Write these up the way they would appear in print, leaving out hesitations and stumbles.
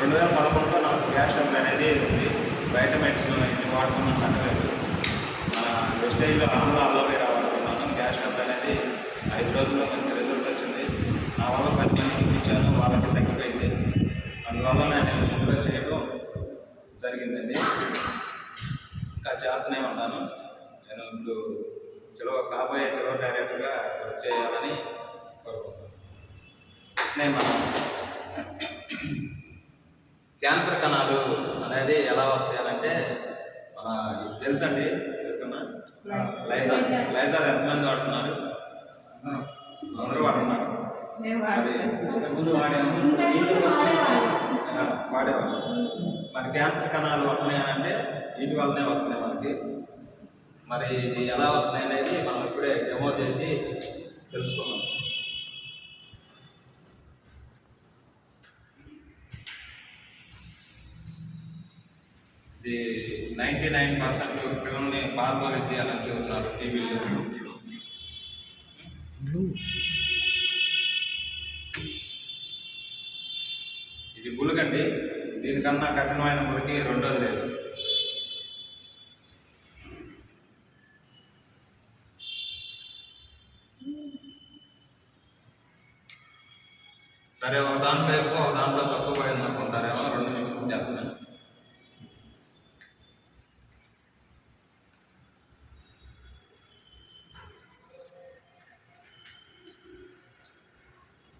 2011లో నాకు gas trouble అనేది ఉంది. బయట మెడిసిన్ ఇది వాడుకున్న సంగలేదు. మన వెస్టేజ్లో అలోవేరా వాడుకున్నాను. గ్యాస్ ట్రబుల్ అనేది 5 రోజుల్లో మంచి రిజల్ట్ వచ్చింది. నా వల్ల 10 మందికి ఇచ్చాను, వాళ్ళకి తగ్గిపోయింది. అందువల్ల నేను ముందుగా చేయడం జరిగిందండి. ఇంకా చేస్తూనే ఉంటాను. నేను ఇప్పుడు కాబోయే డైరెక్టర్గా వర్క్ చేయాలని కోరుకుంటున్నాను. మనం క్యాన్సర్ కణాలు అనేది ఎలా వస్తాయనంటే మన తెలుసండి. లైజాల్ ఎంతమంది వాడుతున్నారు? అందరూ వాడుతున్నారు. ముందు వాడేవాళ్ళు. మరి క్యాన్సర్ కణాలు వస్తున్నాయనంటే వీటి వల్లనే వస్తున్నాయి మనకి. మరి ఇది ఎలా వస్తున్నాయి అనేది మనం ఇప్పుడే డెమో చేసి తెలుసుకున్నాం. ఇది 99% పిల్లల్ని పాల్గొని తీయాలని చెబుతున్నారు టీవీలో. ఇది బులుగండి. దీనికన్నా కఠినమైన బులికి రెండోది లేదు. సరే, ఒక దాంట్లో ఎక్కువ ఒక దాంట్లో తక్కువ పడింది అనుకుంటారేమో. 2 మిక్స్ చేస్తున్నాను.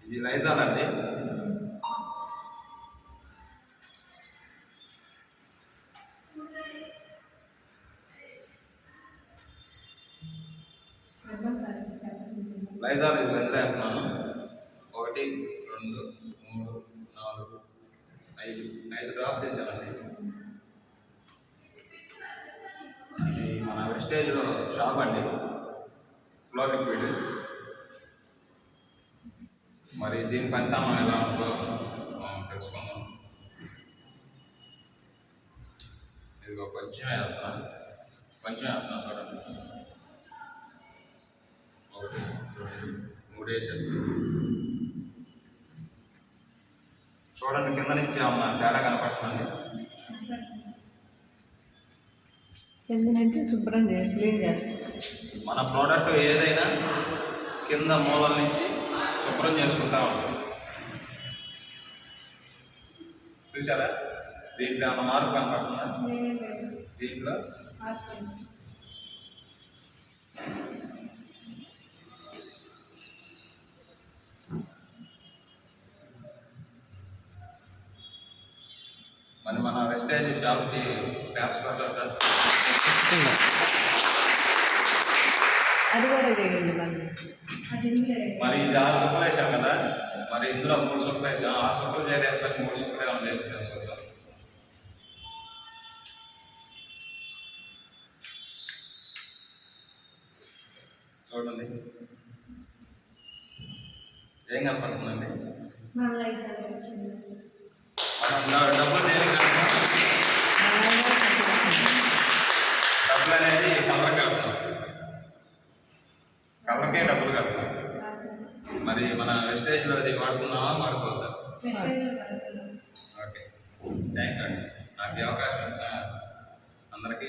ఇది లైజాల్ అండి. లైజాల్ ఇది వదిలేస్తున్నాను. 1 2 3 4 5 డ్రాప్స్ వేసానండి. ఇది మన వెస్టేజ్లో షాప్ అండి, ఫ్లో లిక్విడ్. మరి దీని ఫలితానం ఎలా ఉందో తెలుసుకుందాం. ఇదిగో కొంచెం వేస్తాను చూడండి. 1 2 3 వేసాను చూడండి. కింద నుంచి ఏమన్నా తేడా కనపడుతుంది? కింద నుంచి శుభ్రం చేసి క్లీన్ చేస్తాం. మన ప్రోడక్ట్ ఏదైనా కింద మూలల నుంచి శుభ్రం చేసుకుంటా ఉంటాం. చూసారా? దీంట్లో ఏమన్నా మార్పు కనపడుతుందా? దీంట్లో మరి మన వెస్టేజ్ షాప్కి ట్యాప్స్ కొట్టారు సార్. అది కూడా చేయండి. మరి ఇది 6 సుక్కలు వేసాం కదా. మరి ఇందులో 3 సుక్కలు వేసాం. 6 సుక్కలు చేయలేదు, 3 సుక్కలు ఏమైనా వేస్తున్నాం సార్. చూడండి ఏం కనపడుతుందండి? మనం డబ్బులు దేనికి కడతాం? డబ్బులు అనేది కలర్కి కడతాం. కలర్కే డబ్బులు కడతాం. మరి మన వెస్టేజ్లో అది వాడుకున్నామా వాడుకోవద్దా? ఓకే, థ్యాంక్ యూ అండి. నాకు ఈ అవకాశం ఇచ్చిన అందరికీ